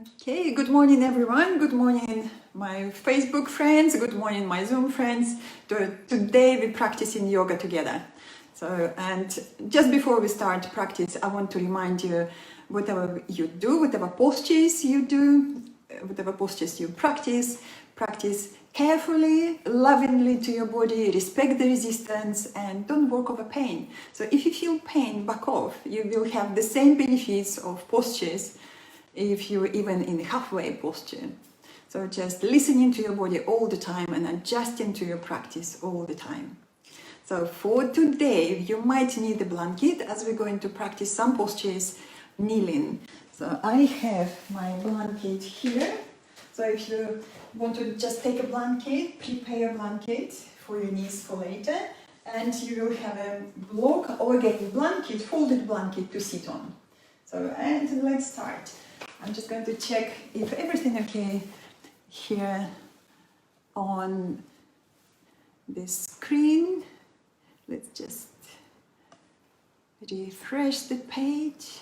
Okay, good morning everyone. Good morning my Facebook friends. Good morning my Zoom friends. Today we're practicing yoga together. And just before we start practice, I want to remind you, whatever you do, whatever postures you do, whatever postures you practice carefully, lovingly to your body, respect the resistance and don't work over pain. So if you feel pain, back off. You will have the same benefits of postures if you're even in halfway posture. So just listening to your body all the time and adjusting to your practice all the time. So for today, you might need a blanket as we're going to practice some postures kneeling. So I have my blanket here. So if you want to just take a blanket, prepare a blanket for your knees for later. And you will have a block or again blanket, folded blanket to sit on. So, and let's start. I'm just going to check if everything okay here on the screen. Let's just refresh the page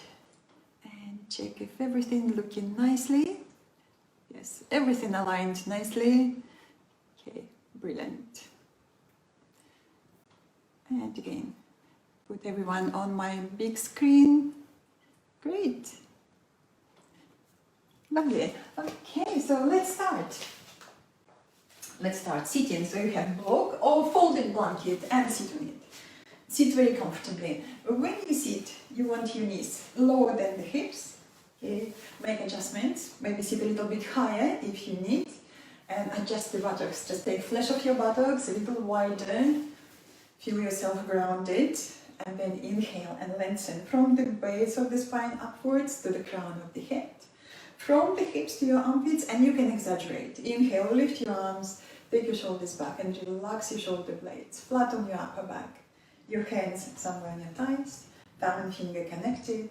and check if everything looking nicely. Yes, everything aligned nicely. Okay, brilliant. And again, put everyone on my big screen. Great. Lovely. Okay, so let's start. Let's start sitting. So you have block or folded blanket and sit on it. Sit very comfortably. When you sit, you want your knees lower than the hips. Okay, make adjustments. Maybe sit a little bit higher if you need. And adjust the buttocks. Just take flesh of your buttocks a little wider. Feel yourself grounded. And then inhale and lengthen from the base of the spine upwards to the crown of the head. From the hips to your armpits, and you can exaggerate. Inhale, lift your arms, take your shoulders back and relax your shoulder blades. Flat on your upper back. Your hands somewhere on your thighs, thumb and finger connected,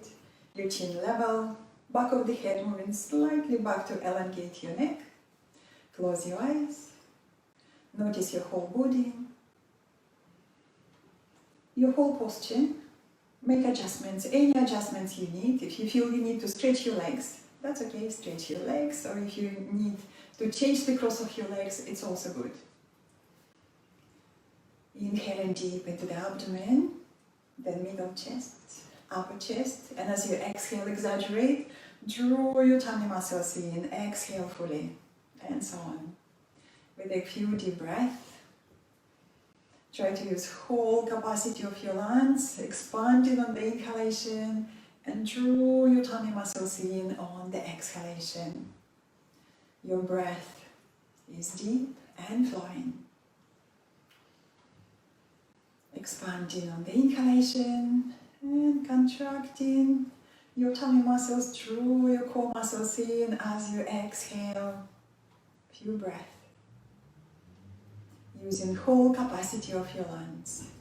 your chin level, back of the head moving slightly back to elongate your neck. Close your eyes. Notice your whole body, your whole posture. Make adjustments, any adjustments you need. If you feel you need to stretch your legs, that's okay, stretch your legs, or if you need to change the cross of your legs, it's also good. Inhaling deep into the abdomen, then middle chest, upper chest, and as you exhale, exaggerate, draw your tummy muscles in, exhale fully, and so on. With a few deep breaths, try to use whole capacity of your lungs, expanding on the inhalation, and draw your tummy muscles in on the exhalation. Your breath is deep and flowing. Expanding on the inhalation and contracting your tummy muscles, draw your core muscles in as you exhale. Few breaths. Using whole capacity of your lungs.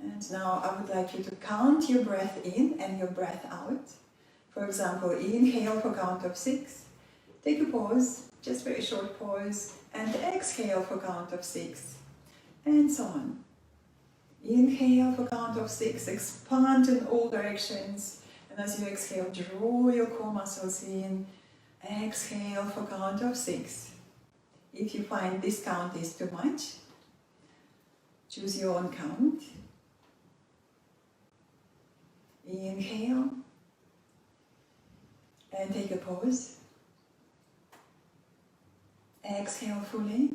And now I would like you to count your breath in and your breath out. For example, inhale for count of 6. Take a pause, just very short pause, and exhale for count of 6. And so on. Inhale for count of 6, expand in all directions. And as you exhale, draw your core muscles in. Exhale for count of 6. If you find this count is too much, choose your own count. Inhale and take a pause. Exhale fully.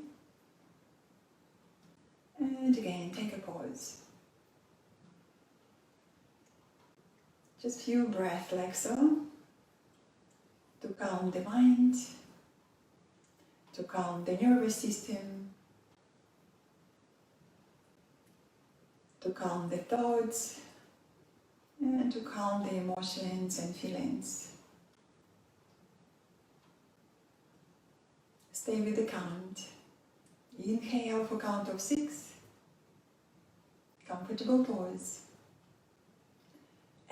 And again, take a pause. Just few breaths like so, to calm the mind, to calm the nervous system, to calm the thoughts, and to calm the emotions and feelings. Stay with the count. Inhale for count of 6. Comfortable pause.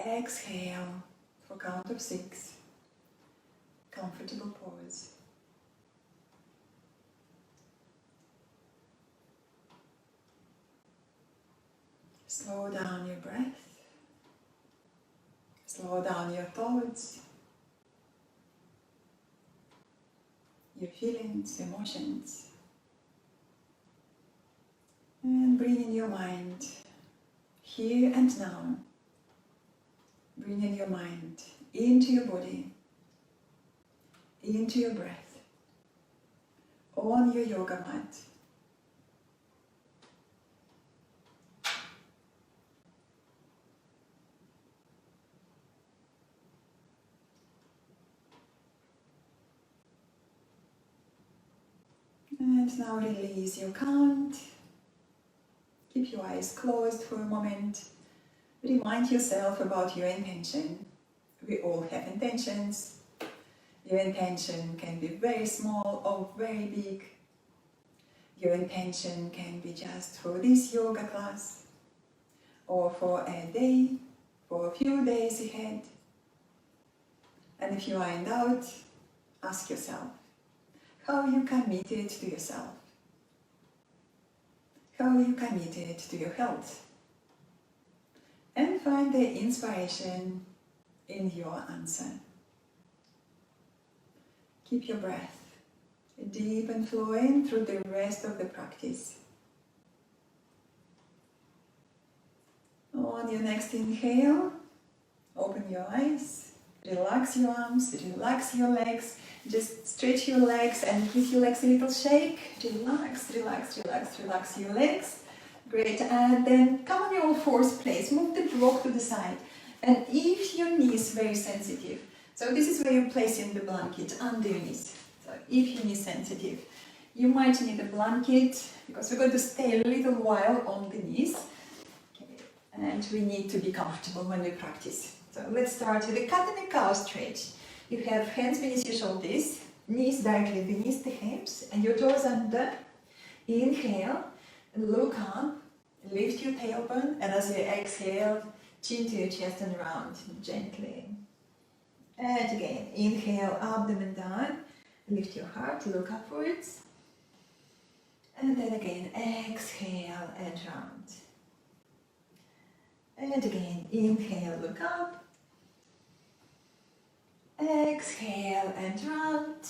Exhale for count of 6. Comfortable pause. Slow down your breath. Slow down your thoughts, your feelings, emotions. And bring in your mind here and now. Bring in your mind into your body, into your breath, on your yoga mat. And now release your count. Keep your eyes closed for a moment. Remind yourself about your intention. We all have intentions. Your intention can be very small or very big. Your intention can be just for this yoga class, or for a day, for a few days ahead. And if you are in doubt, ask yourself, how are you committed to yourself? How are you committed to your health? And find the inspiration in your answer. Keep your breath deep and flowing through the rest of the practice. On your next inhale, open your eyes, relax your arms, relax your legs, just stretch your legs and give your legs a little shake. Relax, relax, relax, relax your legs. Great, and then come on your all fours place, move the block to the side. And if your knee is very sensitive, so this is where you're placing the blanket under your knees. So if your knee is sensitive, you might need a blanket because we're going to stay a little while on the knees. Okay. And we need to be comfortable when we practice. So let's start with a cat and a cow stretch. You have hands beneath your shoulders, knees directly beneath the hips, and your toes under. Inhale, look up, lift your tailbone, and as you exhale, chin to your chest and round gently. And again, inhale, abdomen down, lift your heart, look upwards. And then again, exhale and round. And again, inhale, look up. Exhale and round.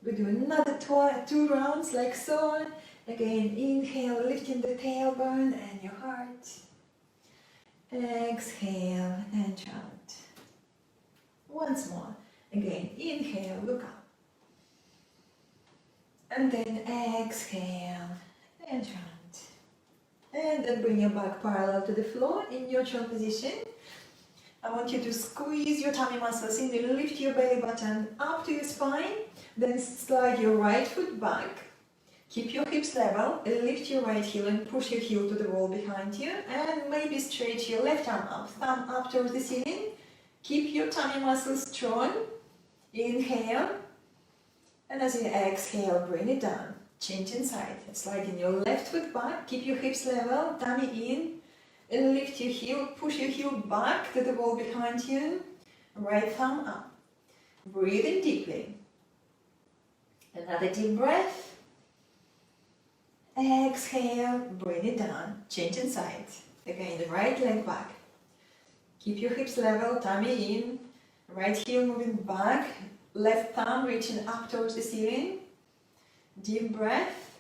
We do another two rounds like so. Again, inhale, lifting the tailbone and your heart. Exhale and round. Once more. Again, inhale, look up. And then exhale and round. And then bring your back parallel to the floor in neutral position. I want you to squeeze your tummy muscles in, lift your belly button up to your spine, then slide your right foot back. Keep your hips level, lift your right heel and push your heel to the wall behind you, and maybe stretch your left arm up, thumb up towards the ceiling. Keep your tummy muscles strong. Inhale, and as you exhale, bring it down. Change inside. Slide your left foot back, keep your hips level, tummy in. And lift your heel, push your heel back to the wall behind you. Right thumb up. Breathe in deeply. Another deep breath. Exhale, bring it down. Change inside. Again, the right leg back. Keep your hips level, tummy in. Right heel moving back. Left thumb reaching up towards the ceiling. Deep breath.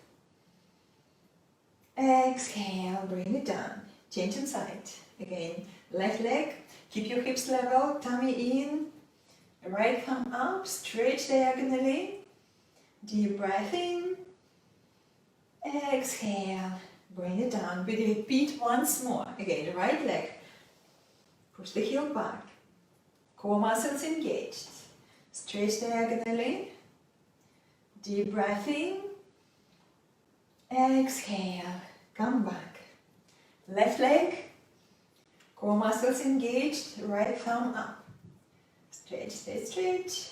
Exhale, bring it down. Change inside. Again, left leg, keep your hips level, tummy in, right thumb up, stretch diagonally, deep breath in, exhale, bring it down. We repeat once more. Again, right leg, push the heel back, core muscles engaged, stretch diagonally, deep breath in, exhale, come back. Left leg, core muscles engaged, right thumb up. Stretch, stretch, stretch.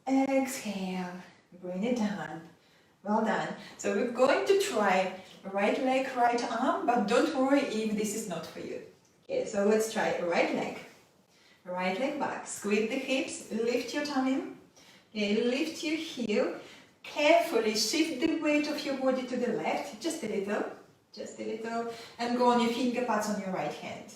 Exhale, bring it down. Well done. So we're going to try right leg, right arm, but don't worry if this is not for you. Okay, so let's try right leg. Right leg back, squeeze the hips, lift your tummy. Okay, lift your heel. Carefully shift the weight of your body to the left, just a little. just a little, and go on your finger pads on your right hand.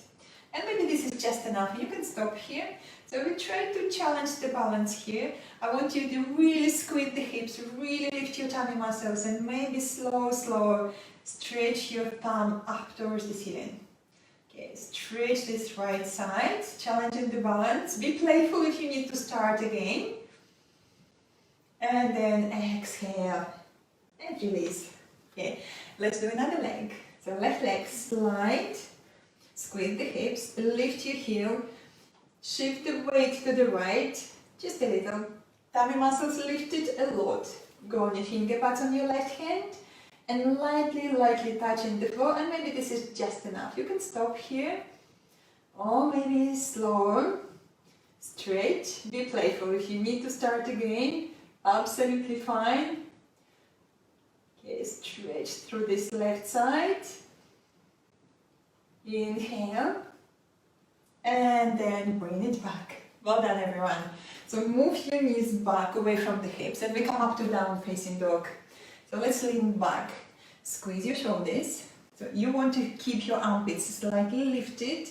And maybe this is just enough, you can stop here. So we try to challenge the balance here. I want you to really squeeze the hips, really lift your tummy muscles, and maybe slow, stretch your thumb up towards the ceiling. Okay, stretch this right side, challenging the balance. Be playful if you need to start again. And then exhale and release. Okay, let's do another leg. So left leg, slide, squeeze the hips, lift your heel, shift the weight to the right, just a little. Tummy muscles lifted a lot. Go on your finger pads on your left hand and lightly touching the floor, and maybe this is just enough. You can stop here, or maybe slow, stretch, be playful. If you need to start again, absolutely fine. Okay, stretch through this left side. Inhale. And then bring it back. Well done, everyone. So move your knees back away from the hips and we come up to down facing dog. So let's lean back. Squeeze your shoulders. So you want to keep your armpits slightly lifted.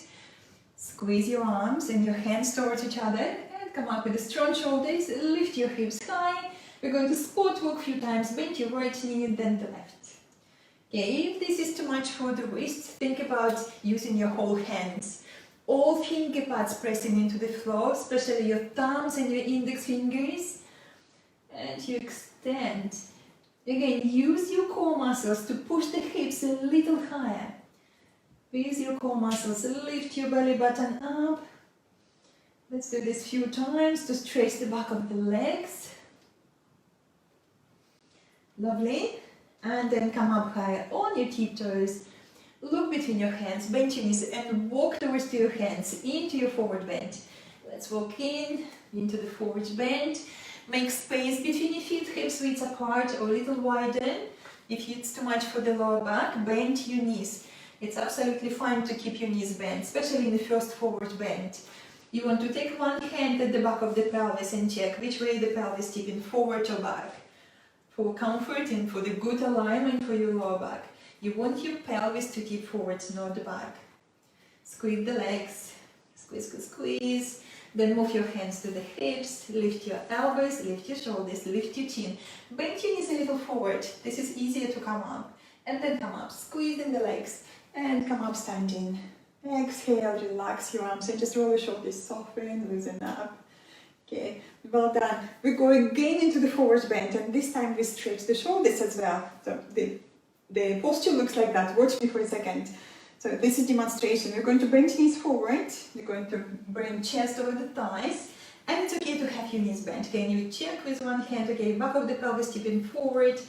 Squeeze your arms and your hands towards each other and come up with the strong shoulders. Lift your hips high. We're going to spot walk a few times. Bend your right knee and then the left. Okay, if this is too much for the wrist, think about using your whole hands. All finger pads pressing into the floor, especially your thumbs and your index fingers. And you extend. Again, use your core muscles to push the hips a little higher. Use your core muscles, lift your belly button up. Let's do this a few times to stretch the back of the legs. Lovely. And then come up higher on your tiptoes. Look between your hands, bend your knees and walk towards your hands into your forward bend. Let's walk into the forward bend. Make space between your feet, hips width apart or a little wider. If it's too much for the lower back, bend your knees. It's absolutely fine to keep your knees bent, especially in the first forward bend. You want to take one hand at the back of the pelvis and check which way the pelvis is tipping, forward or back. For comfort and for the good alignment for your lower back. You want your pelvis to tip forward, not back. Squeeze the legs, squeeze. Then move your hands to the hips, lift your elbows, lift your shoulders, lift your chin. Bend your knees a little forward. This is easier to come up. And then come up, squeezing the legs. And come up standing. Exhale, relax your arms and just roll your shoulders, soften, loosen up. Okay, well done. We go again into the forward bend and this time we stretch the shoulders as well. So the posture looks like that. Watch me for a second. So this is demonstration. We're going to bend knees forward. You're going to bring chest over the thighs. And it's okay to have your knees bent. Can you check with one hand? Okay, back of the pelvis tipping forward.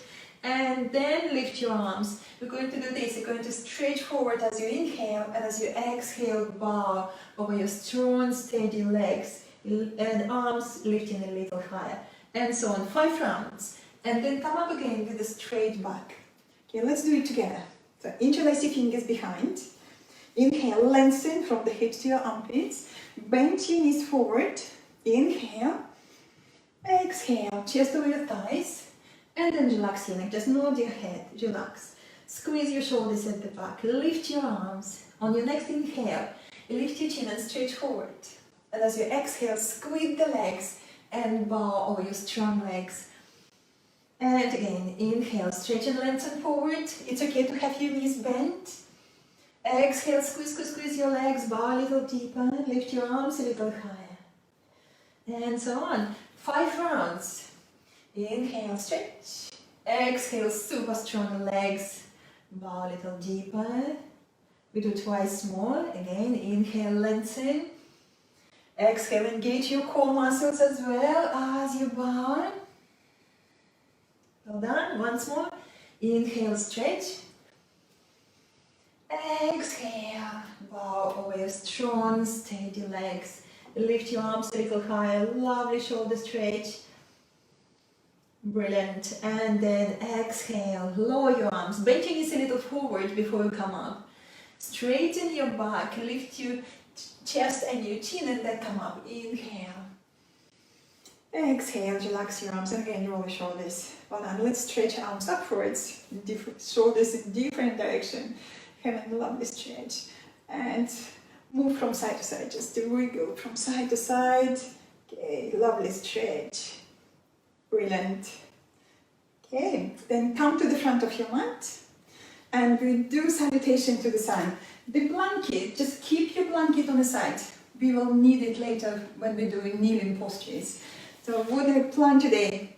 And then lift your arms. We're going to do this. You're going to stretch forward as you inhale. And as you exhale, bow over your strong, steady legs. And arms lifting a little higher. And so on. 5 rounds. And then come up again with a straight back. Okay, let's do it together. So interlace your fingers behind. Inhale, lengthen from the hips to your armpits. Bend your knees forward. Inhale. Exhale, chest over your thighs. And then relax your neck. Just nod your head. Relax. Squeeze your shoulders at the back. Lift your arms. On your next inhale, lift your chin and stretch forward. And as you exhale, squeeze the legs and bow over your strong legs. And again, inhale, stretch and lengthen forward. It's okay to have your knees bent. Exhale, squeeze your legs, bow a little deeper, lift your arms a little higher. And so on. 5 rounds. Inhale, stretch. Exhale, super strong legs, bow a little deeper. We do twice more. Again, inhale, lengthen. Exhale, engage your core muscles as well as you bow. Well done. Once more. Inhale, stretch. Exhale, bow over your strong, steady legs. Lift your arms a little higher. Lovely shoulder stretch. Brilliant. And then exhale, lower your arms. Bend your knees a little forward before you come up. Straighten your back. Lift your chest and your chin and then come up. Inhale. Exhale, relax your arms and again roll the shoulders. Well done. Let's stretch arms upwards, shoulders in different direction. Have a lovely stretch. And move from side to side, just wiggle from side to side. Okay, lovely stretch. Brilliant. Okay, then come to the front of your mat and we do salutation to the sun. The blanket, just keep your blanket on the side. We will need it later when we do kneeling postures. So what I plan today,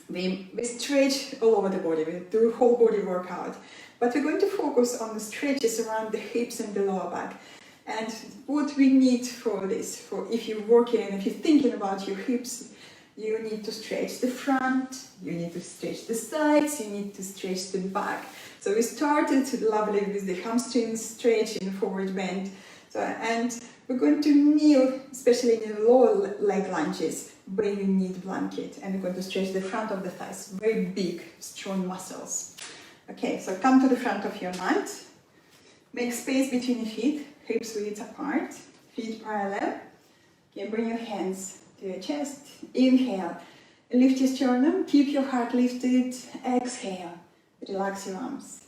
we stretch all over the body, we do a whole body workout. But we're going to focus on the stretches around the hips and the lower back. And what we need for this, for if you're working, if you're thinking about your hips, you need to stretch the front, you need to stretch the sides, you need to stretch the back. So we started lovely with the hamstring stretch in forward bend. So, and we're going to kneel, especially in the lower leg lunges, where you need blanket. And we're going to stretch the front of the thighs, very big, strong muscles. Okay, so come to the front of your mat. Make space between your feet, hips width apart, feet parallel. Okay, bring your hands to your chest. Inhale, lift your sternum, keep your heart lifted. Exhale, relax your arms.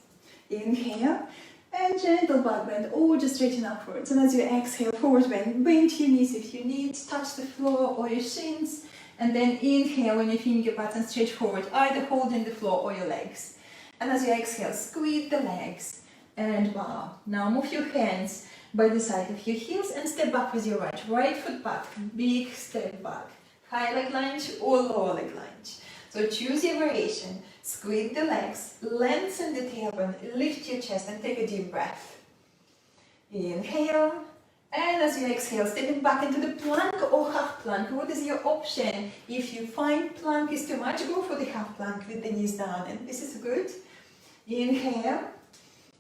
Inhale, and gentle back bend, or just straighten upwards. And as you exhale, forward bend, bend your knees if you need, touch the floor or your shins. And then inhale when you finger butts and stretch forward, either holding the floor or your legs. And as you exhale, squeeze the legs and bow. Now move your hands by the side of your heels and step back with your right foot back, big step back. High leg lunge or lower leg lunge. So choose your variation. Squeeze the legs, lengthen the tailbone, lift your chest and take a deep breath. Inhale, and as you exhale, stepping back into the plank or half plank. What is your option? If you find plank is too much, go for the half plank with the knees down, and this is good. Inhale,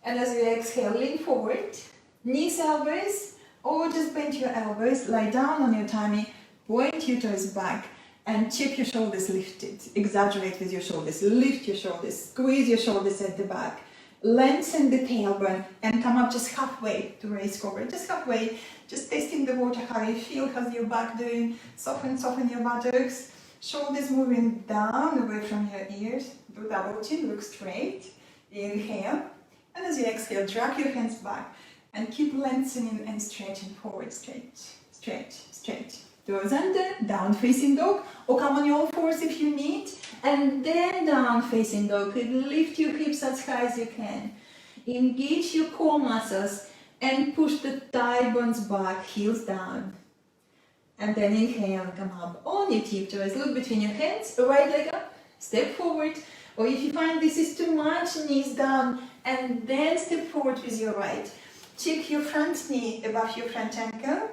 and as you exhale, lean forward, knees, elbows, or just bend your elbows, lie down on your tummy, point your toes back, and keep your shoulders lifted. Exaggerate with your shoulders, lift your shoulders, squeeze your shoulders at the back, lengthen the tailbone, and come up just halfway to raise cobra, just halfway, just tasting the water, how you feel, how's your back doing, soften your buttocks, shoulders moving down, away from your ears, do double chin, look straight. Inhale, and as you exhale, drag your hands back and keep lengthening and stretching forward. Stretch, stretch, stretch. Toes under, down facing dog, or come on your fours if you need, and then down facing dog. Lift your hips as high as you can. Engage your core muscles and push the thigh bones back, heels down. And then inhale, come up on your tiptoes. Look between your hands, right leg up, step forward. Or if you find this is too much, knees down, and then step forward with your right. Check your front knee above your front ankle.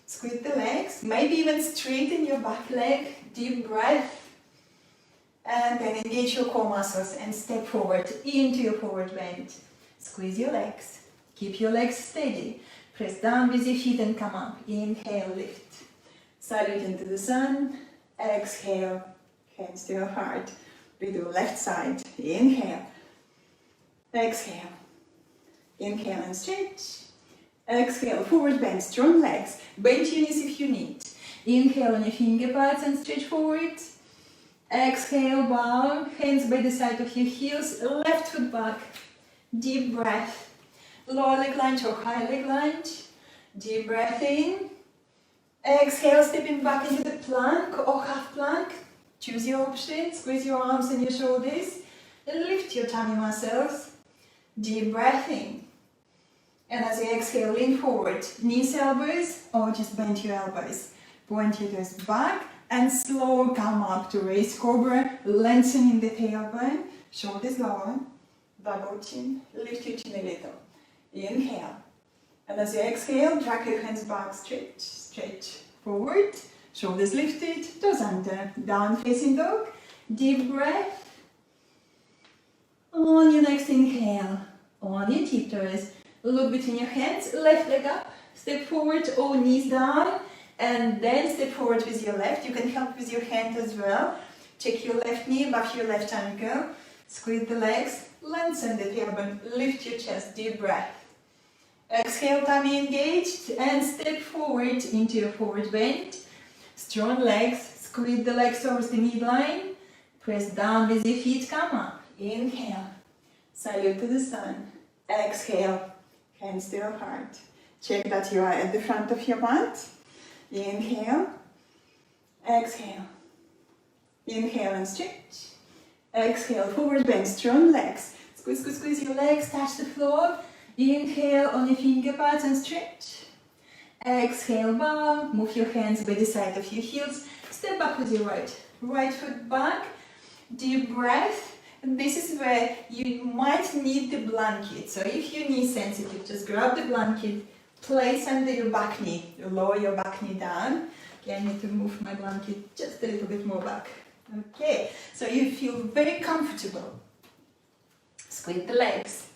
Squeeze the legs, maybe even straighten your back leg. Deep breath. And then engage your core muscles and step forward into your forward bend. Squeeze your legs. Keep your legs steady. Press down with your feet and come up. Inhale, lift. Salute into the sun. Exhale, hands to your heart. We do left side. Inhale. Exhale. Inhale and stretch. Exhale, forward bend, strong legs. Bend your knees if you need. Inhale on your finger pads and stretch forward. Exhale, bow. Hands by the side of your heels. Left foot back. Deep breath. Lower leg lunge or high leg lunge. Deep breath in. Exhale, stepping back into the plank or half plank. Choose your option. Squeeze your arms and your shoulders. Lift your tummy muscles. Deep breath in. And as you exhale, lean forward. Knees, elbows, or just bend your elbows. Point your toes back and slow come up to raise cobra. Lengthening the tailbone. Shoulders lower. Double chin. Lift your chin a little. Inhale. And as you exhale, drag your hands back. Stretch, stretch. Forward. Shoulders lifted, toes under, down facing dog, deep breath. On your next inhale, on your tiptoes, look between your hands, left leg up, step forward or knees down, and then step forward with your left. You can help with your hand as well. Check your left knee above your left ankle, squeeze the legs, lengthen the tailbone, lift your chest, deep breath. Exhale, tummy engaged, and step forward into your forward bend. Strong legs, Squeeze the legs towards the midline. Press down with your feet, come up. Inhale. Salute to the sun. Exhale. Hands to your heart. Check that you are at the front of your mat. Inhale. Exhale. Inhale and stretch. Exhale, forward bend, strong legs. Squeeze, squeeze, squeeze your legs, touch the floor. Inhale on your finger pads and stretch. Exhale, bow. Move your hands by the side of your heels. Step back with your right foot back. Deep breath. And this is where you might need the blanket. So if you're knee sensitive, just grab the blanket, place under your back knee. You lower your back knee down. Okay, I need to move my blanket just a little bit more back. Okay, so you feel very comfortable. Squeeze the legs.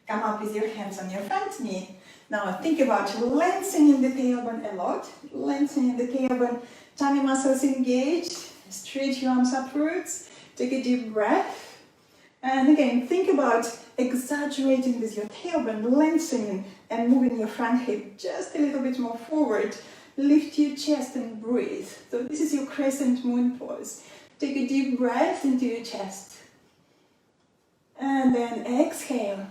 Come up with your hands on your front knee. Now think about lengthening the tailbone a lot. Lengthening the tailbone. Tummy muscles engaged. Stretch your arms upwards. Take a deep breath. And again, think about exaggerating with your tailbone, lengthening and moving your front hip just a little bit more forward. Lift your chest and breathe. So this is your crescent moon pose. Take a deep breath into your chest. And then exhale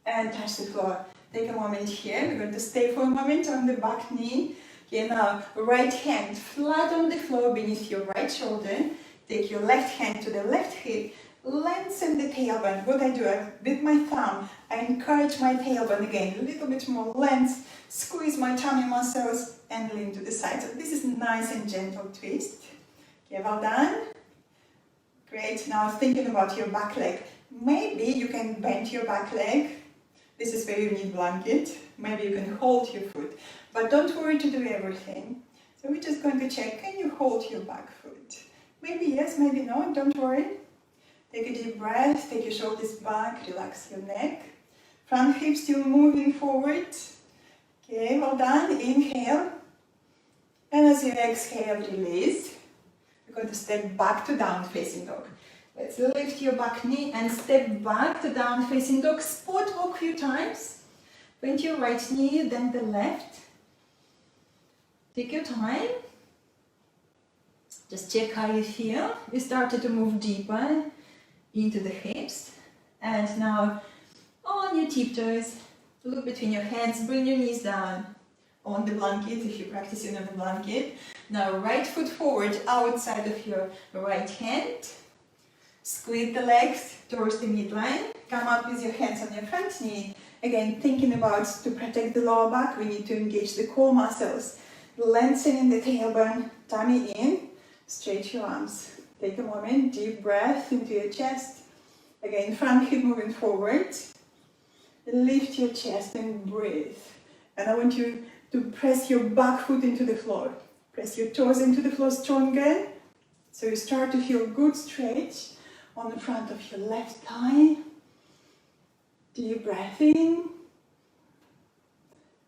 and touch the floor. Take a moment here. We're going to stay for a moment on the back knee. Okay, now right hand flat on the floor beneath your right shoulder. Take your left hand to the left hip. Lengthen the tailbone. What I do with my thumb, I encourage my tailbone again, a little bit more length, squeeze my tummy muscles and lean to the side. So this is a nice and gentle twist. Okay, well done. Great. Now thinking about your back leg. Maybe you can bend your back leg. This is where you need blanket. Maybe you can hold your foot. But don't worry to do everything. So we're just going to check, can you hold your back foot? Maybe yes, maybe no, don't worry. Take a deep breath, take your shoulders back, relax your neck. Front hip still moving forward. Okay, well done. Inhale. And as you exhale, release. We're going to step back to down facing dog. Let's lift your back knee and step back to down facing dog. Spot walk a few times. Bend your right knee, then the left. Take your time. Just check how you feel. We started to move deeper into the hips. And now on your tiptoes, look between your hands, bring your knees down on the blanket if you're practicing on the blanket. Now right foot forward outside of your right hand. Squeeze the legs towards the midline. Come up with your hands on your front knee. Again, thinking about to protect the lower back, we need to engage the core muscles. Lengthening the tailbone, tummy in, stretch your arms. Take a moment, deep breath into your chest. Again, front hip moving forward. Lift your chest and breathe. And I want you to press your back foot into the floor. Press your toes into the floor stronger. So you start to feel good stretch on the front of your left thigh. Deep breath in.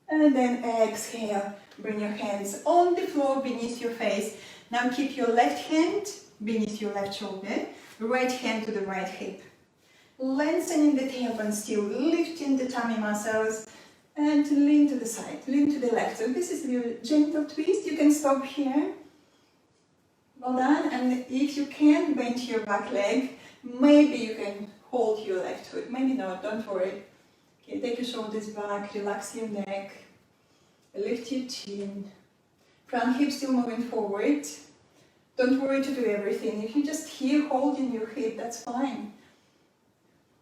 And then exhale. Bring your hands on the floor beneath your face. Now keep your left hand beneath your left shoulder, right hand to the right hip. Lengthening the tailbone still, lifting the tummy muscles, and lean to the side, lean to the left. So this is your gentle twist. You can stop here. Well done. And if you can bend your back leg, maybe you can hold your left foot. Maybe not, don't worry. Okay, take your shoulders back, relax your neck, lift your chin. Front hip still moving forward. Don't worry to do everything. If you just here holding your hip, that's fine.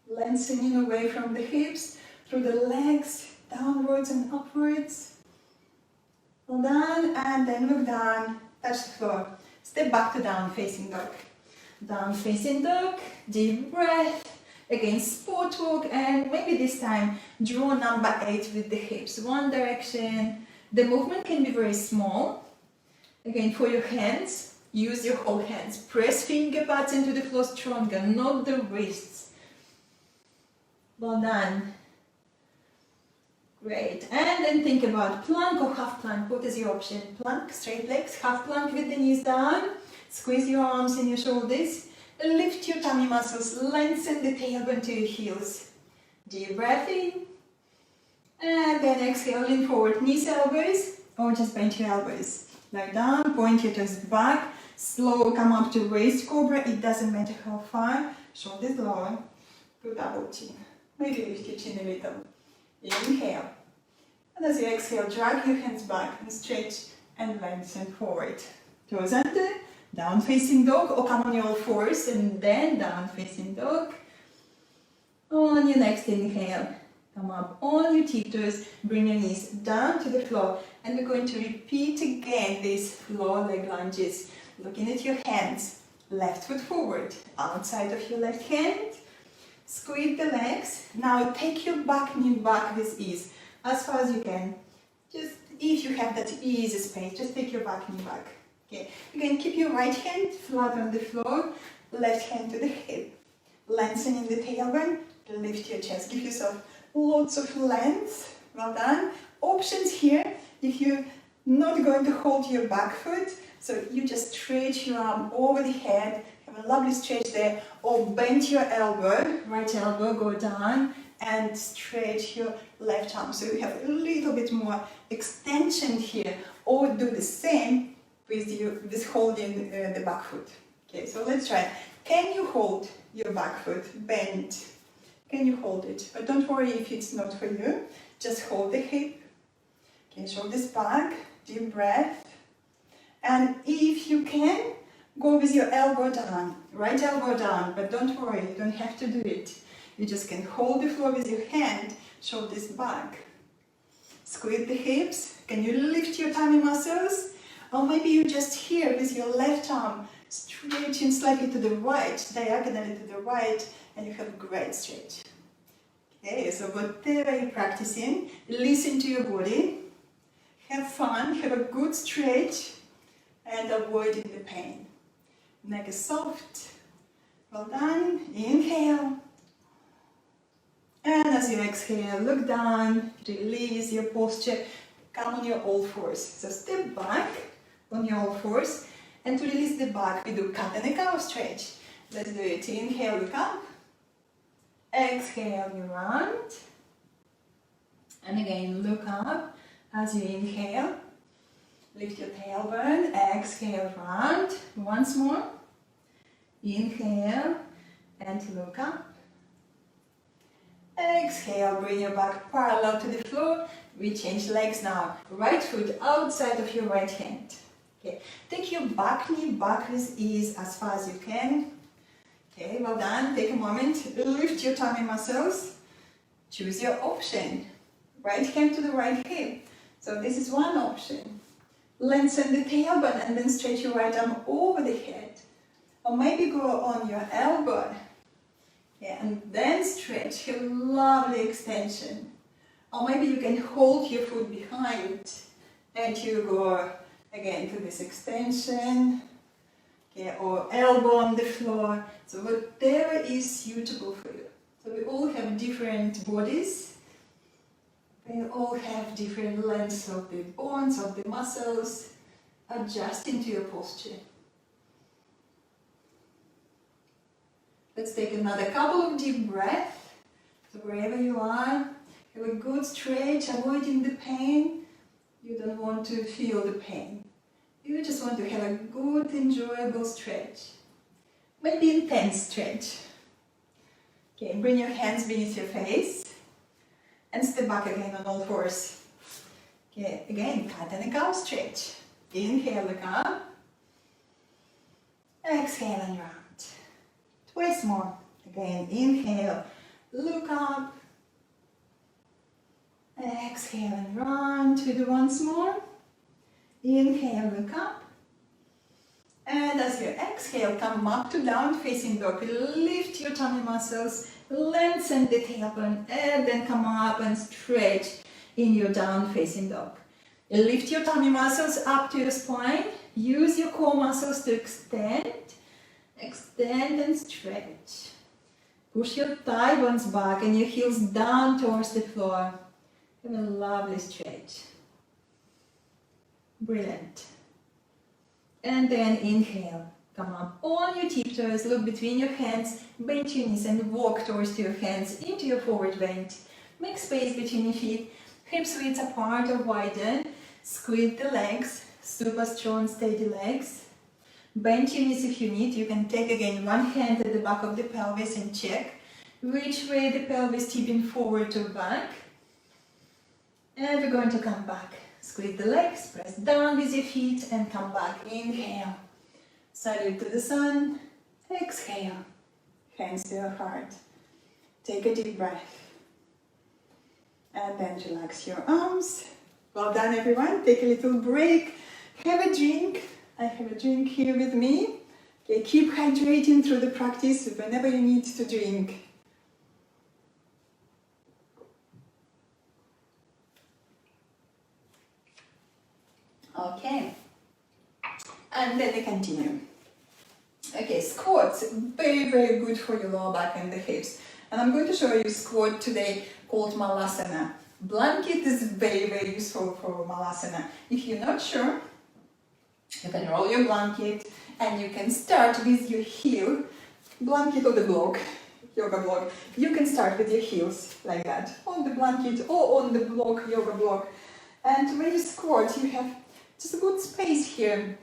Lengthening away from the hips, through the legs, downwards and upwards. Well done, and then look down, touch the floor. Step back to down facing dog. Down facing dog, deep breath. Again, sport walk, and maybe this time draw number 8 with the hips. One direction. The movement can be very small. Again, for your hands, use your whole hands. Press finger pads into the floor stronger, not the wrists. Well done. Great. And then think about plank or half plank. What is your option? Plank, straight legs, half plank with the knees down. Squeeze your arms in your shoulders. Lift your tummy muscles. Lengthen the tailbone to your heels. Deep breath in. And then exhale, lean forward. Knees, elbows, or just bend your elbows. Lie down, point your toes back. Slow, come up to raised cobra. It doesn't matter how far. Shoulders lower. Good double chin. Maybe lift your chin a little. Inhale. And as you exhale, drag your hands back and stretch and lengthen forward. Toes under, down facing dog, or come on your all fours and then down facing dog. On your next inhale, come up on your tiptoes, bring your knees down to the floor, and we're going to repeat again these floor leg lunges. Looking at your hands, left foot forward, outside of your left hand, squeeze the legs. Now take your back knee back with ease, as far as you can. Just if you have that easy space, just take your back knee back. Okay, again, keep your right hand flat on the floor, left hand to the hip. Lengthening the tailbone, lift your chest, give yourself lots of length. Well done. Options here, if you're not going to hold your back foot, so you just stretch your arm over the head, have a lovely stretch there, or bend your elbow, right elbow, go down and stretch your left arm. So you have a little bit more extension here, or do the same with holding the back foot. Okay, so let's try. Can you hold your back foot bent? Can you hold it? But don't worry if it's not for you. Just hold the hip. Okay, shoulders back, deep breath. And if you can, go with your elbow down, right elbow down, but don't worry, you don't have to do it. You just can hold the floor with your hand, shoulders back. Squeeze the hips. Can you lift your tummy muscles? Or maybe you just here with your left arm, stretching slightly to the right, diagonally to the right, and you have a great stretch. Okay, so whatever you're practicing, listen to your body, have fun, have a good stretch, and avoiding the pain. Neck is soft. Well done. Inhale. And as you exhale, look down, release your posture, come on your all fours. So step back on your all fours, and to release the back, we do cat and a cow stretch. Let's do it. Inhale, look up. Exhale, you round. And again, look up as you inhale. Lift your tailbone, exhale, round. Once more. Inhale and look up. Exhale, bring your back parallel to the floor. We change legs now. Right foot outside of your right hand. Okay, take your back knee back with ease as far as you can. Okay, well done. Take a moment, lift your tummy muscles. Choose your option. Right hand to the right hip. So this is one option. Lengthen the tailbone and then stretch your right arm over the head. Or maybe go on your elbow. Yeah, and then stretch, have a lovely extension. Or maybe you can hold your foot behind and you go again to this extension. Okay, or elbow on the floor. So whatever is suitable for you. So we all have different bodies. We all have different lengths of the bones, of the muscles. Adjust into your posture. Let's take another couple of deep breaths. So wherever you are, have a good stretch, avoiding the pain. You don't want to feel the pain. You just want to have a good, enjoyable stretch. Maybe intense stretch. Okay, bring your hands beneath your face. And step back again on all fours. Okay, again, cat and a cow stretch. Inhale, look up. Exhale and round. Twice more. Again, inhale, look up. Exhale and round. We do once more. Inhale, look up. And as you exhale, come up to down facing dog. Lift your tummy muscles, lengthen the tailbone, and then come up and stretch in your down facing dog. Lift your tummy muscles up to your spine. Use your core muscles to extend. Extend and stretch. Push your thigh bones back and your heels down towards the floor. Have a lovely stretch. Brilliant. And then inhale. Come up on your tiptoes, look between your hands, bend your knees and walk towards your hands into your forward bend. Make space between your feet, hips width apart or widen. Squeeze the legs, super strong, steady legs. Bend your knees if you need. You can take again one hand at the back of the pelvis and check which way the pelvis tipping forward or back. And we're going to come back. Squeeze the legs, press down with your feet and come back. Inhale. Salute to the sun. Exhale. Hands to your heart. Take a deep breath. And then relax your arms. Well done, everyone. Take a little break. Have a drink. I have a drink here with me. Okay, keep hydrating through the practice whenever you need to drink. Okay, and then we continue. Okay, squats, very, very good for your lower back and the hips. And I'm going to show you a squat today called Malasana. Blanket is very, very useful for Malasana. If you're not sure, you can roll your blanket and you can start with your heel, blanket or the block, yoga block. You can start with your heels like that, on the blanket or on the block, yoga block. And when you squat, you have just a good space here,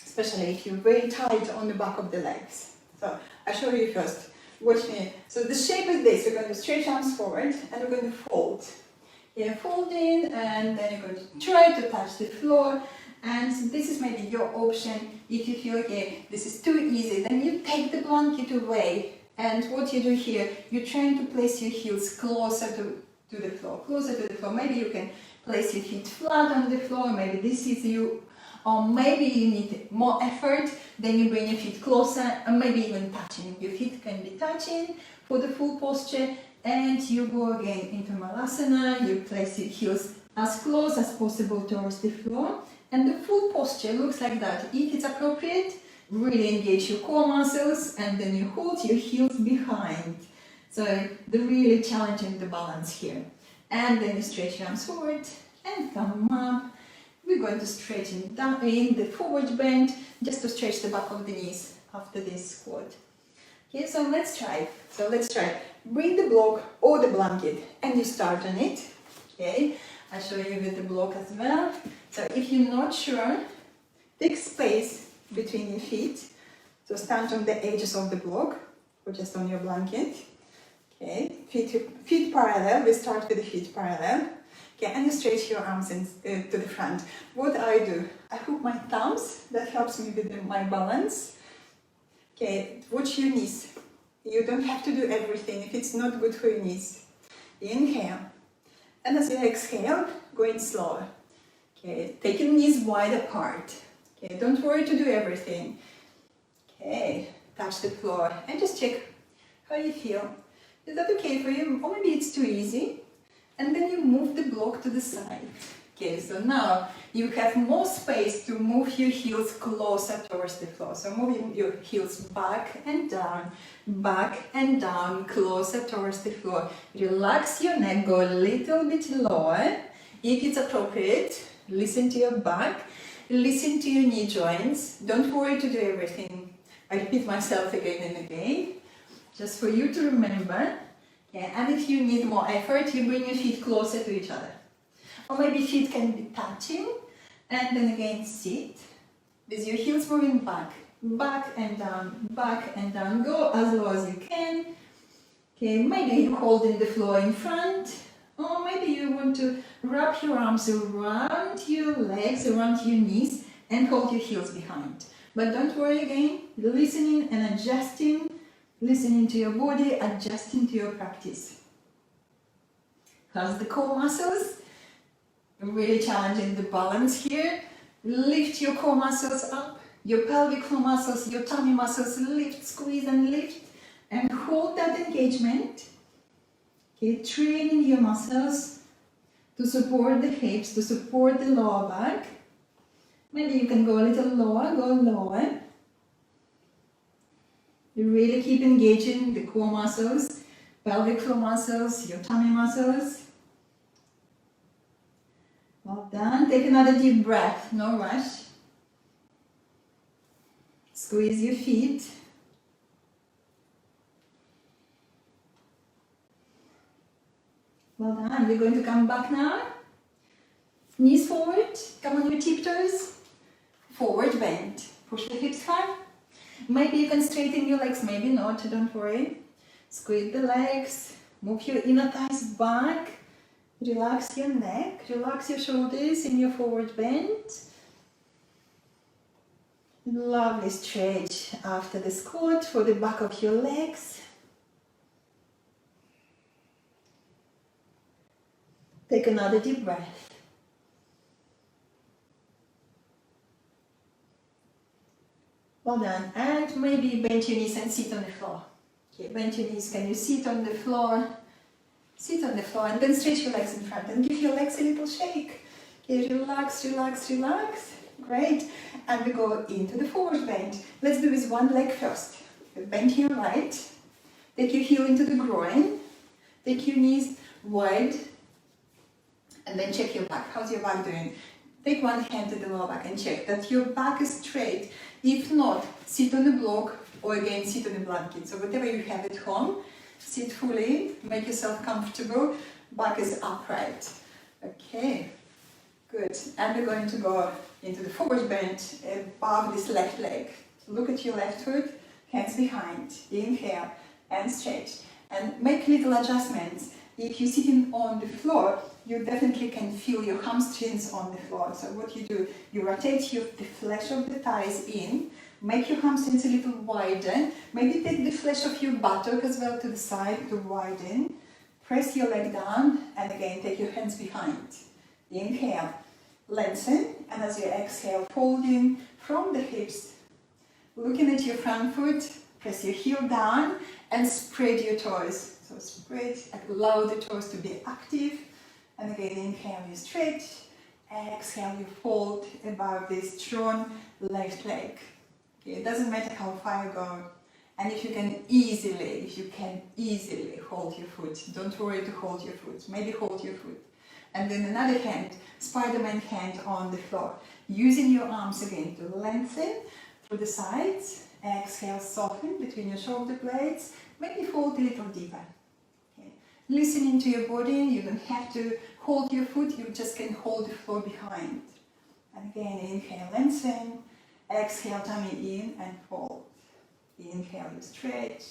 especially if you're very tight on the back of the legs. So I'll show you first. Watch me. So the shape is this. We're going to stretch arms forward and we're going to fold. Yeah, fold in and then you're going to try to touch the floor. And this is maybe your option. If you feel, okay, this is too easy, then you take the blanket away. And what you do here, you're trying to place your heels closer to the floor, closer to the floor. Maybe you can place your feet flat on the floor, maybe this is you, or maybe you need more effort, then you bring your feet closer, and maybe even touching. Your feet can be touching for the full posture, and you go again into Malasana, you place your heels as close as possible towards the floor, and the full posture looks like that. If it's appropriate, really engage your core muscles, and then you hold your heels behind. So they're really challenging the balance here. And then you stretch your arms forward and come up. We're going to stretch down in the forward bend just to stretch the back of the knees after this squat. Okay, so let's try. Bring the block or the blanket and you start on it. Okay, I'll show you with the block as well. So if you're not sure, take space between your feet. So stand on the edges of the block or just on your blanket. Okay, feet parallel. We start with the feet parallel. Okay, and you stretch your arms to the front. What I do, I hook my thumbs. That helps me with my balance. Okay, watch your knees. You don't have to do everything if it's not good for your knees. Inhale, and as you exhale, go in slower. Okay, take your knees wide apart. Okay, don't worry to do everything. Okay, touch the floor and just check how you feel. Is that okay for you? Or maybe it's too easy. And then you move the block to the side. Okay, so now you have more space to move your heels closer towards the floor. So moving your heels back and down, closer towards the floor. Relax your neck, go a little bit lower. If it's appropriate, listen to your back, listen to your knee joints. Don't worry to do everything. I repeat myself again and again. Just for you to remember. Yeah, and if you need more effort, you bring your feet closer to each other. Or maybe feet can be touching, and then again sit, with your heels moving back and down, go as low as you can. Okay, maybe you hold in the floor in front, or maybe you want to wrap your arms around your legs, around your knees, and hold your heels behind. But don't worry again, listening and adjusting, listening to your body, adjusting to your practice. How's the core muscles? Really challenging the balance here. Lift your core muscles up, your pelvic floor muscles, your tummy muscles, lift, squeeze and lift, and hold that engagement. Okay, training your muscles to support the hips, to support the lower back. Maybe you can go a little lower, go lower. You really keep engaging the core muscles, pelvic floor muscles, your tummy muscles. Well done. Take another deep breath, no rush. Squeeze your feet. Well done. We're going to come back now. Knees forward. Come on your tiptoes. Forward bend. Push the hips high. Maybe you can straighten your legs, maybe not, don't worry. Squeeze the legs, move your inner thighs back, relax your neck, relax your shoulders in your forward bend. Lovely stretch after the squat for the back of your legs. Take another deep breath. Well done. And maybe bend your knees and sit on the floor. Okay, bend your knees. Can you sit on the floor? Sit on the floor and then stretch your legs in front and give your legs a little shake. Okay, relax, relax, relax. Great. And we go into the forward bend. Let's do with one leg first. Bend your right. Take your heel into the groin. Take your knees wide. And then check your back. How's your back doing? Take one hand to the lower back and check that your back is straight. If not, sit on a block or again sit on a blanket. So whatever you have at home, sit fully, make yourself comfortable, back is upright. Okay, good. And we're going to go into the forward bend above this left leg. Look at your left foot, hands behind, inhale and stretch. And make little adjustments. If you're sitting on the floor, you definitely can feel your hamstrings on the floor. So what you do, you rotate the flesh of the thighs in, make your hamstrings a little wider, maybe take the flesh of your buttock as well to the side to widen, press your leg down, and again take your hands behind. Inhale, lengthen, and as you exhale, folding from the hips, looking at your front foot, press your heel down, and spread your toes. So spread, allow the toes to be active. And again, inhale, you stretch. Exhale, you fold above this strong left leg. Okay, it doesn't matter how far you go. And if you can easily hold your foot, don't worry to hold your foot. Maybe hold your foot. And then another hand, Spider-Man hand on the floor. Using your arms again to lengthen through the sides. Exhale, soften between your shoulder blades. Maybe fold a little deeper. Listening to your body, you don't have to hold your foot, you just can hold the floor behind. And again, inhale, lengthen. Exhale, tummy in and fold. Inhale, you stretch.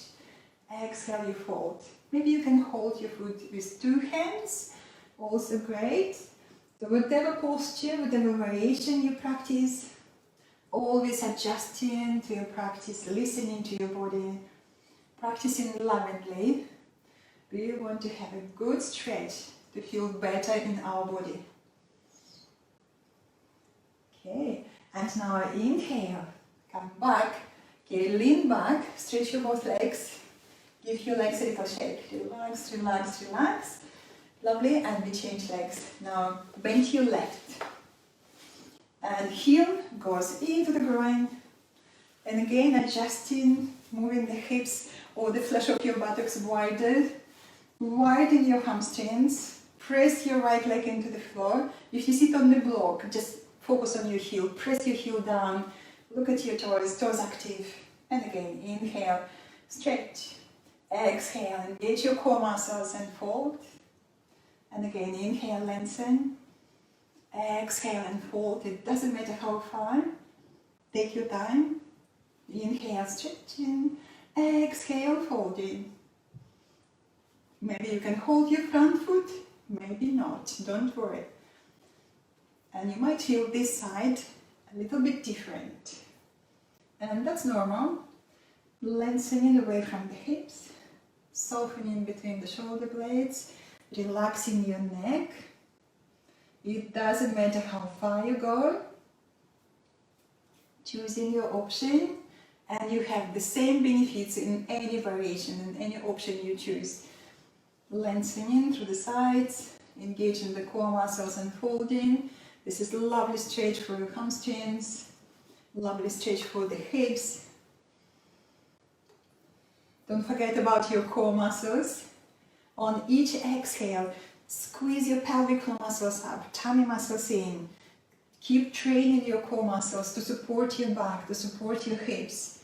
Exhale, you fold. Maybe you can hold your foot with two hands, also great. So whatever posture, whatever variation you practice, always adjusting to your practice, listening to your body, practicing lovingly. We want to have a good stretch to feel better in our body. Okay, and now inhale, come back, okay, lean back, stretch your both legs, give your legs a little shake, relax, relax, relax, lovely, and we change legs. Now bend your left, and heel goes into the groin, and again adjusting, moving the hips or the flesh of your buttocks wider. Widen your hamstrings, press your right leg into the floor. If you sit on the block, just focus on your heel, press your heel down, look at your toes active. And again, inhale, stretch, exhale, engage your core muscles and fold. And again, inhale, lengthen, exhale and fold. It doesn't matter how far, take your time. Inhale, stretching, exhale, folding. Maybe you can hold your front foot, maybe not, don't worry. And you might feel this side a little bit different. And that's normal. Lengthening away from the hips, softening between the shoulder blades, relaxing your neck. It doesn't matter how far you go. Choosing your option, and you have the same benefits in any variation, in any option you choose. Lengthening through the sides, engaging the core muscles and folding. This is a lovely stretch for your hamstrings, lovely stretch for the hips. Don't forget about your core muscles. On each exhale, squeeze your pelvic floor muscles up, tummy muscles in. Keep training your core muscles to support your back, to support your hips.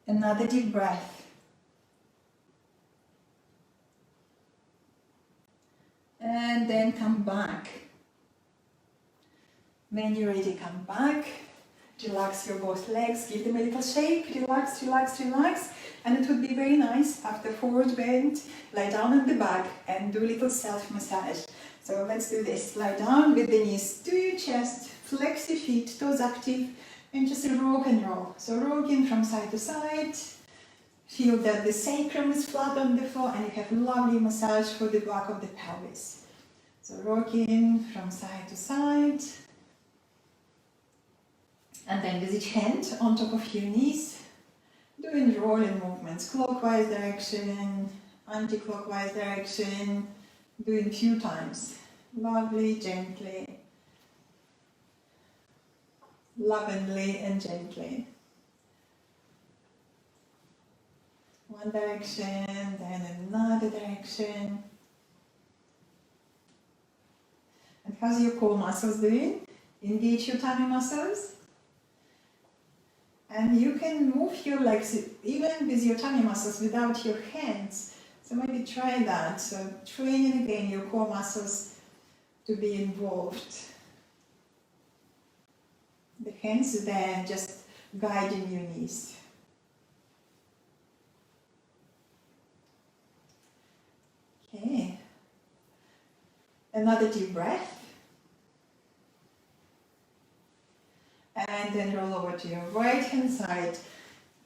Another deep breath. And then come back. When you're ready, come back. Relax your both legs, give them a little shake, relax, relax, relax. And it would be very nice after forward bend, lie down on the back and do a little self-massage. So let's do this. Lie down with the knees to your chest, flex your feet, toes active, and just rock and roll. So rocking from side to side. Feel that the sacrum is flat on the floor and you have lovely massage for the back of the pelvis. So rocking from side to side. And then with each hand on top of your knees, doing rolling movements, clockwise direction, anti-clockwise direction, doing a few times. Lovely, gently, lovingly and gently. One direction, then another direction. And how's your core muscles doing? Engage your tummy muscles. And you can move your legs even with your tummy muscles without your hands. So maybe try that. So training again your core muscles to be involved. The hands there just guiding your knees. Okay. Another deep breath. And then roll over to your right hand side.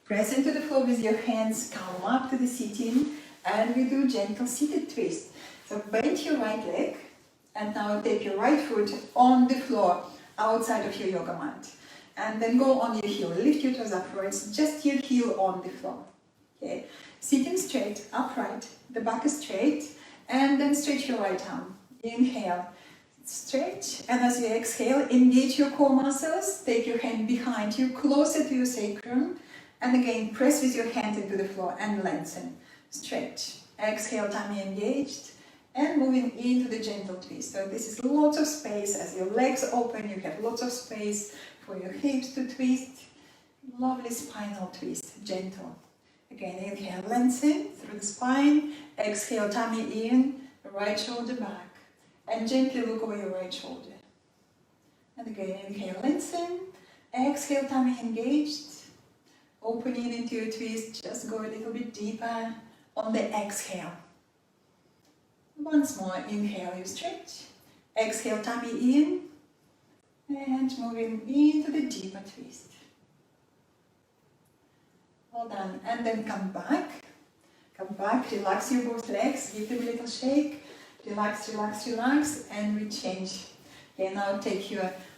Press into the floor with your hands, come up to the sitting, and we do gentle seated twist. So bend your right leg, and now take your right foot on the floor outside of your yoga mat. And then go on your heel, lift your toes upwards, just your heel on the floor. Okay, sitting straight, upright, the back is straight, and then stretch your right arm. Inhale. Stretch, and as you exhale, engage your core muscles, take your hand behind you, closer to your sacrum, and again press with your hand into the floor and lengthen. Stretch, exhale, tummy engaged, and moving into the gentle twist. So this is lots of space. As your legs open, you have lots of space for your hips to twist. Lovely spinal twist, gentle. Again, inhale, lengthen through the spine, exhale, tummy in, right shoulder back. And gently look over your right shoulder. And again, inhale, lengthen. Exhale, tummy engaged. Opening into your twist, just go a little bit deeper on the exhale. Once more, inhale, you stretch. Exhale, tummy in. And moving into the deeper twist. Well done. And then come back. Come back, relax your both legs, give them a little shake. Relax, relax, relax, and we change. Okay, now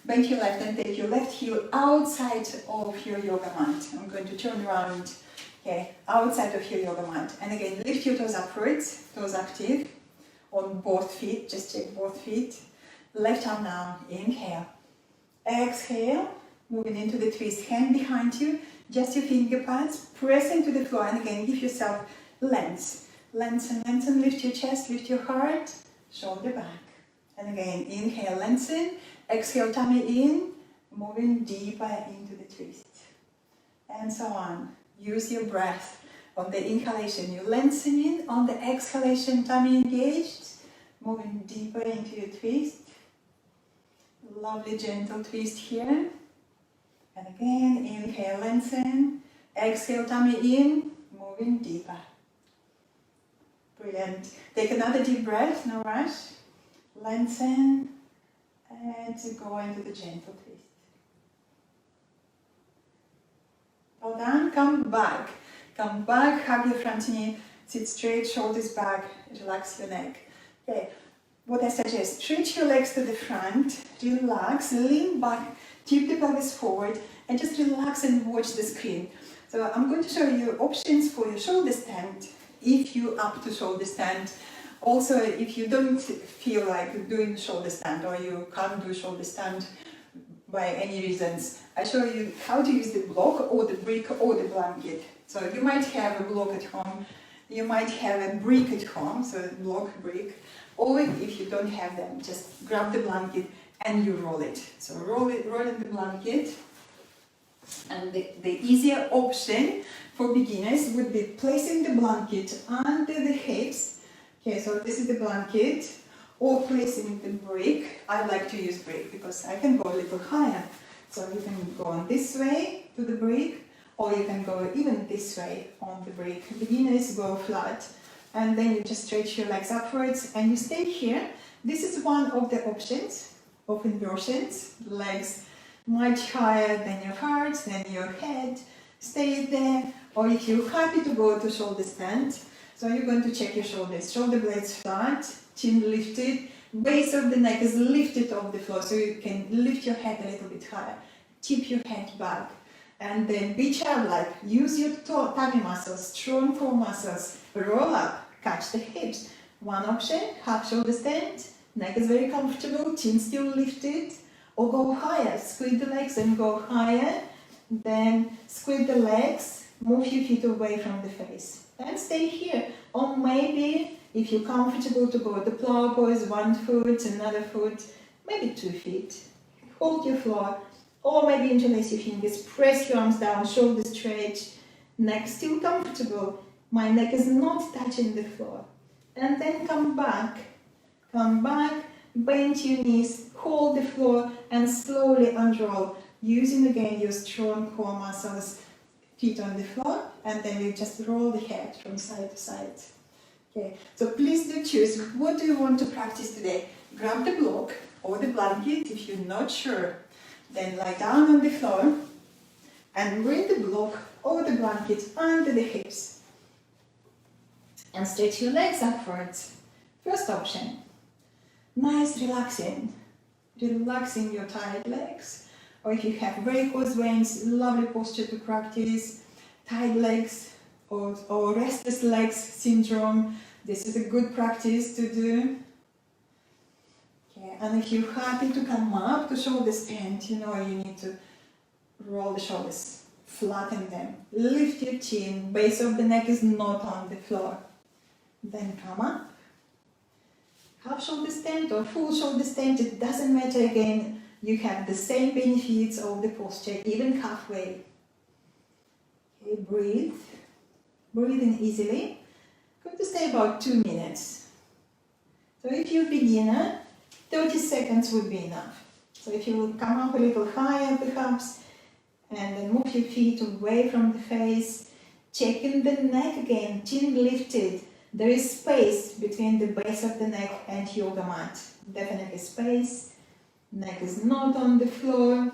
bend your left and take your left heel outside of your yoga mat. I'm going to turn around, okay, outside of your yoga mat. And again, lift your toes upwards, toes active, on both feet, just check both feet. Left arm down, inhale. Exhale, moving into the twist, hand behind you, just your finger pads, press into the floor, and again, give yourself length. Lengthen, lengthen, lift your chest, lift your heart, shoulder back. And again, inhale, lengthen, exhale, tummy in, moving deeper into the twist. And so on. Use your breath. On the inhalation, you lengthen in. On the exhalation, tummy engaged, moving deeper into your twist. Lovely, gentle twist here. And again, inhale, lengthen, exhale, tummy in, moving deeper. Brilliant. Take another deep breath, no rush. Lengthen and go into the gentle twist. Well done. Come back. Come back, hug your front knee, sit straight, shoulders back, relax your neck. Okay. What I suggest, stretch your legs to the front, relax, lean back, tip the pelvis forward, and just relax and watch the screen. So I'm going to show you options for your shoulder stand. If you're up to shoulder stand, also if you don't feel like doing shoulder stand or you can't do shoulder stand by any reasons, I show you how to use the block or the brick or the blanket. So you might have a block at home, you might have a brick at home, so block, brick, or if you don't have them, just grab the blanket and you roll it. So roll in the blanket. And the easier option for beginners would be placing the blanket under the hips. Okay, so this is the blanket. or placing the brick. I like to use brick because I can go a little higher. So you can go on this way to the brick, or you can go even this way on the brick. Beginners go flat, and then you just stretch your legs upwards and you stay here. This is one of the options of inversions. Legs much higher than your heart, than your head. Stay there. Or if you're happy to go to shoulder stand, so you're going to check your shoulders. Shoulder blades flat, chin lifted, base of the neck is lifted off the floor, so you can lift your head a little bit higher. Tip your head back. And then be childlike. Use your tummy muscles, strong core muscles. Roll up, catch the hips. One option, half shoulder stand. Neck is very comfortable, chin still lifted. Or go higher, squeeze the legs and go higher. Then squeeze the legs, move your feet away from the face. And stay here. Or maybe, if you're comfortable to go the plow pose, 1 foot, another foot, maybe 2 feet. Hold your floor. Or maybe interlace your fingers, press your arms down, shoulder stretch, neck still comfortable. My neck is not touching the floor. And then come back, bend your knees, hold the floor and slowly unroll, using again your strong core muscles, feet on the floor, and then you just roll the head from side to side. Okay, so please do choose, what do you want to practice today? Grab the block or the blanket if you're not sure. Then lie down on the floor and bring the block or the blanket under the hips. And stretch your legs upwards. First option. Nice relaxing. Relaxing your tired legs. Or if you have varicose veins, lovely posture to practice. Tired legs or restless legs syndrome. This is a good practice to do. And if you're happy to come up to shoulder stand, you know you need to roll the shoulders, flatten them, lift your chin, base of the neck is not on the floor. Then come up, half shoulder stand or full shoulder stand, it doesn't matter again, you have the same benefits of the posture, even halfway. Okay, breathe in easily, going to stay about 2 minutes. So if you're a beginner, 30 seconds would be enough. So if you will come up a little higher perhaps, and then move your feet away from the face, checking the neck again, chin lifted. There is space between the base of the neck and yoga mat. Definitely space. Neck is not on the floor.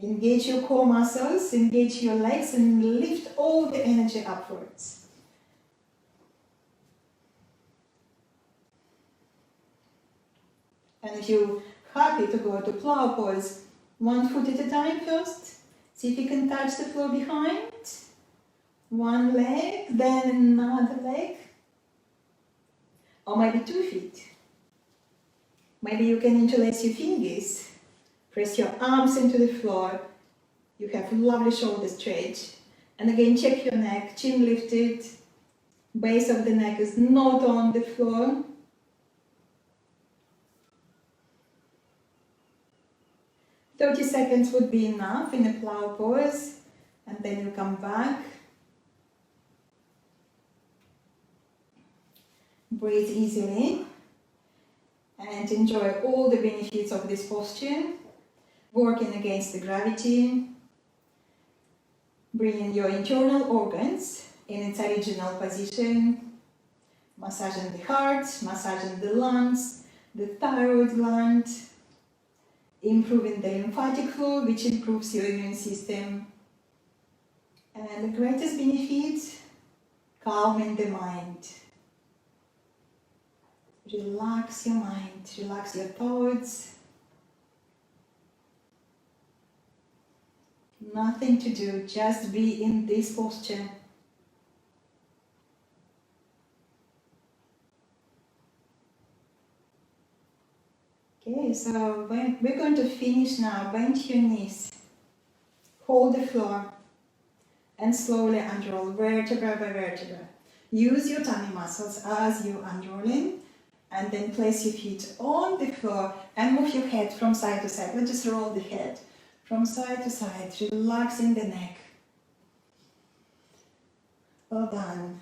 Engage your core muscles, engage your legs and lift all the energy upwards. And if you're happy to go to plow pose, 1 foot at a time first. See if you can touch the floor behind. 1 leg, then another leg. Or maybe 2 feet. Maybe you can interlace your fingers. Press your arms into the floor. You have lovely shoulder stretch. And again, check your neck, chin lifted. Base of the neck is not on the floor. 30 seconds would be enough in a plow pose, and then you come back. Breathe easily and enjoy all the benefits of this posture. Working against the gravity, bringing your internal organs in its original position, massaging the heart, massaging the lungs, the thyroid gland, improving the lymphatic flow, which improves your immune system. And the greatest benefit, calming the mind. Relax your mind, relax your thoughts. Nothing to do, just be in this posture. Okay, so we're going to finish now. Bend your knees, hold the floor, and slowly unroll vertebra by vertebra. Use your tummy muscles as you're unrolling, and then place your feet on the floor and move your head from side to side. Let's just roll the head from side to side, relaxing the neck. Well done.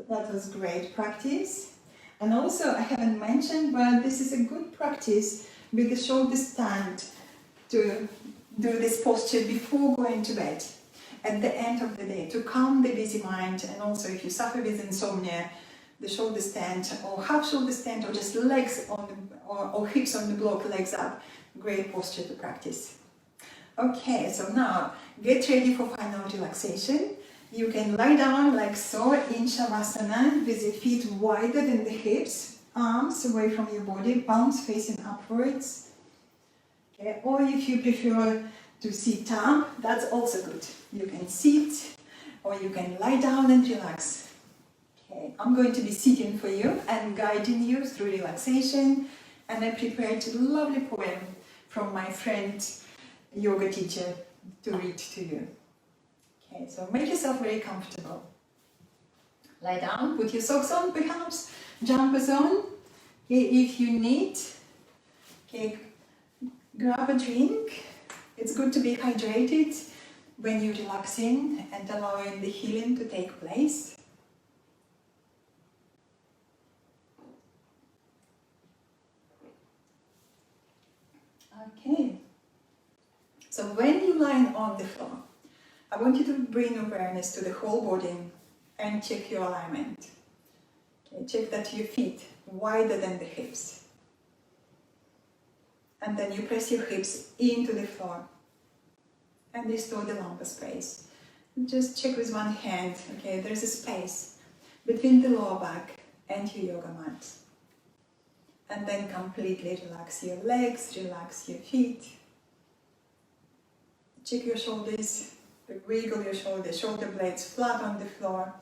That was great practice. And also, I haven't mentioned, but this is a good practice with the shoulder stand to do this posture before going to bed, at the end of the day, to calm the busy mind. And also, if you suffer with insomnia, the shoulder stand or half shoulder stand or just legs on the, or hips on the block, legs up, great posture to practice. Okay, so now get ready for final relaxation. You can lie down like so in Shavasana with your feet wider than the hips, arms away from your body, palms facing upwards. Okay, or if you prefer to sit up, that's also good. You can sit or you can lie down and relax. Okay, I'm going to be sitting for you and guiding you through relaxation, and I prepared a lovely poem from my friend, yoga teacher, to read to you. Okay, so make yourself very comfortable. Lie down, put your socks on, perhaps jumpers on. Okay, if you need, okay, grab a drink. It's good to be hydrated when you're relaxing and allowing the healing to take place. Okay, so when you're lying on the floor, I want you to bring awareness to the whole body and check your alignment. Okay, check that your feet wider than the hips. And then you press your hips into the floor and restore the lumbar space. Just check with one hand, okay, there's a space between the lower back and your yoga mat. And then completely relax your legs, relax your feet. Check your shoulders, wiggle your shoulders, shoulder blades flat on the floor,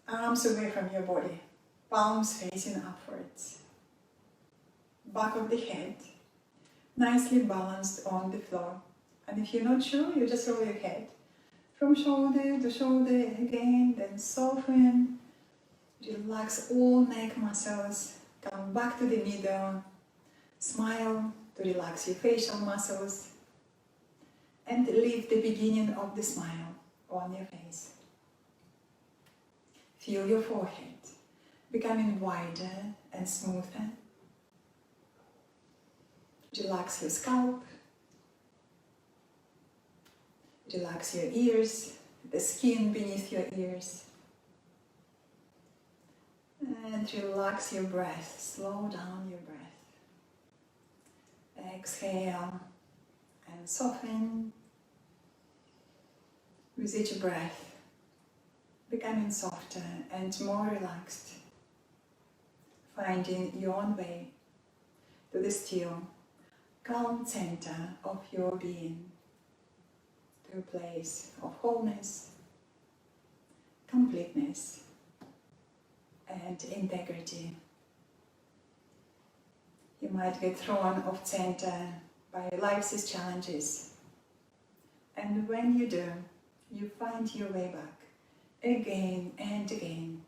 arms away from your body, palms facing upwards. Back of the head, nicely balanced on the floor. And if you're not sure, you just roll your head from shoulder to shoulder again, then soften, relax all neck muscles, come back to the middle, smile to relax your facial muscles, and leave the beginning of the smile on your face. Feel your forehead becoming wider and smoother. Relax your scalp. Relax your ears, the skin beneath your ears. And relax your breath. Slow down your breath. Exhale and soften. With each breath, becoming softer and more relaxed. Finding your own way to the still, calm center of your being. To a place of wholeness, completeness, and integrity. You might get thrown off center by life's challenges, and when you do, you find your way back again and again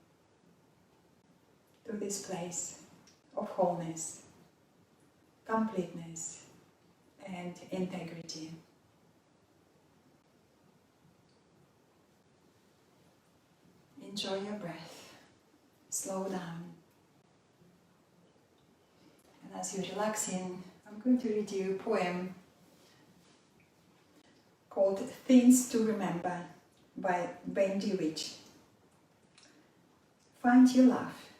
to this place of wholeness, completeness, and integrity. Enjoy your breath. Slow down. And as you're relaxing, I'm going to read you a poem called Things to Remember by Bendy Witch. Find your laugh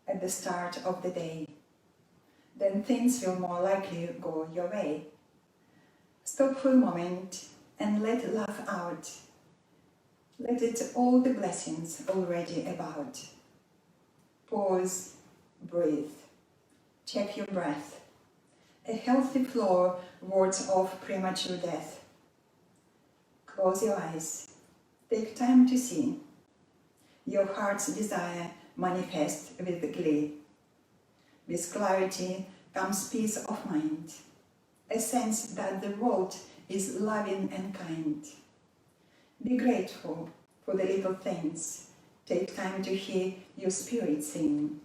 at the start of the day. Then things will more likely go your way. Stop for a moment and let laugh out. Let it all the blessings already about. Pause, breathe, check your breath. A healthy floor wards off premature death. Close your eyes, take time to see. Your heart's desire manifest with glee. With clarity comes peace of mind, a sense that the world is loving and kind. Be grateful for the little things. Take time to hear your spirit sing.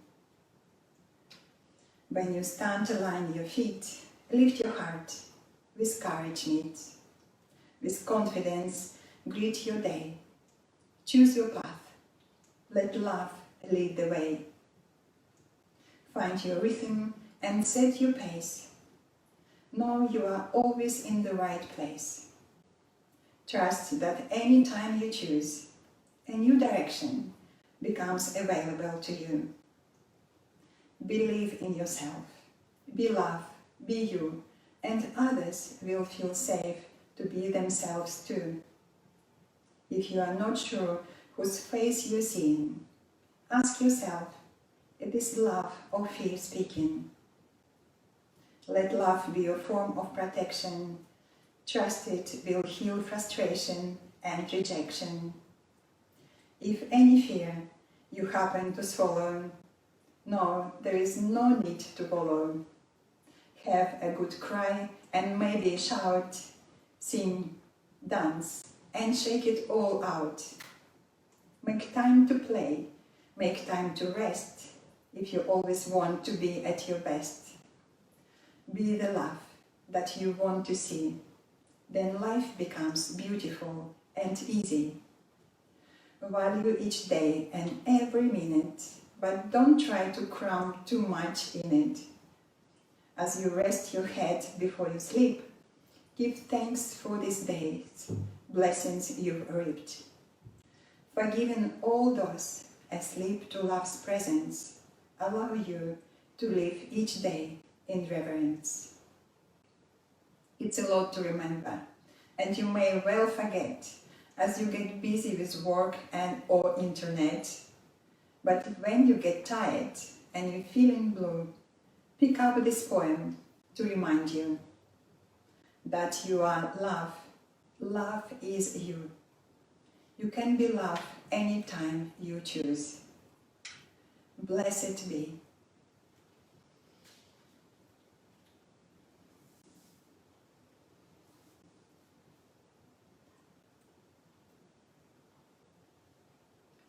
When you stand to line your feet, lift your heart with courage meet. With confidence, greet your day. Choose your path. Let love lead the way. Find your rhythm and set your pace. Know you are always in the right place. Trust that any time you choose, a new direction becomes available to you. Believe in yourself. Be love, be you, and others will feel safe to be themselves too. If you are not sure whose face you're seeing, ask yourself, is this love or fear speaking? Let love be a form of protection. Trust it will heal frustration and rejection. If any fear you happen to swallow, no, there is no need to follow. Have a good cry and maybe shout, sing, dance, and shake it all out. Make time to play, make time to rest, if you always want to be at your best. Be the love that you want to see, then life becomes beautiful and easy. Value each day and every minute, but don't try to cram too much in it. As you rest your head before you sleep, give thanks for these days, blessings you've reaped. Forgiving all those asleep to love's presence, allow you to live each day in reverence. It's a lot to remember, and you may well forget as you get busy with work and or internet. But when you get tired and you're feeling blue, pick up this poem to remind you that you are love. Love is you. You can be love anytime you choose. Blessed be.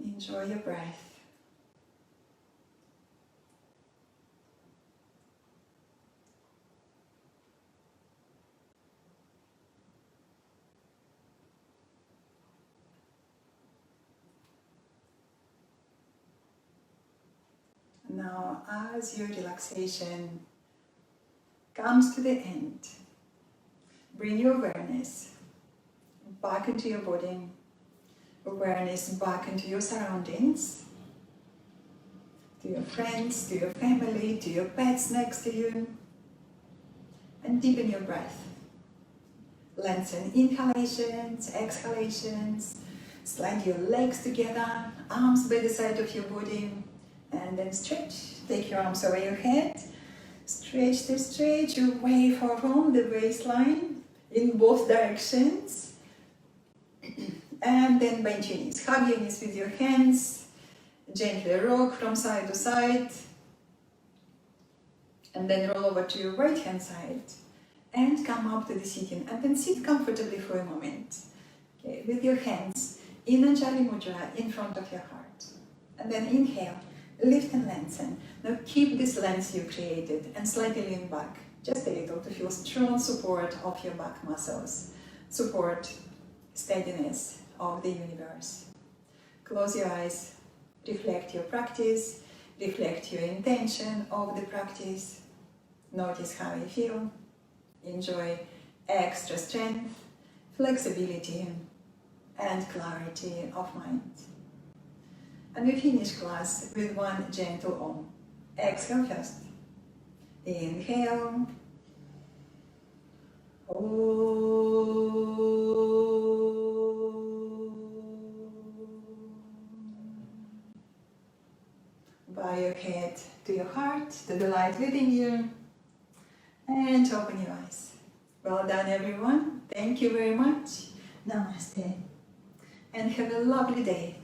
Enjoy your breath. Now, as your relaxation comes to the end, bring your awareness back into your body, awareness back into your surroundings, to your friends, to your family, to your pets next to you, and deepen your breath. Lengthen inhalations, exhalations, slide your legs together, arms by the side of your body, and then stretch. Take your arms over your head, stretch to stretch, away from the waistline in both directions. And then bend your knees. Hug your knees with your hands, gently rock from side to side, and then roll over to your right hand side and come up to the sitting, and then sit comfortably for a moment. Okay, with your hands in Anjali Mudra in front of your heart. And then inhale, lift and lengthen. Now keep this length you created and slightly lean back, just a little, to feel strong support of your back muscles. Support, steadiness of the universe. Close your eyes, reflect your practice, reflect your intention of the practice. Notice how you feel. Enjoy extra strength, flexibility, and clarity of mind. And we finish class with one gentle Om. Exhale first. Inhale. Bow your head to your heart, to the light within you, and open your eyes. Well done, everyone. Thank you very much. Namaste. And have a lovely day.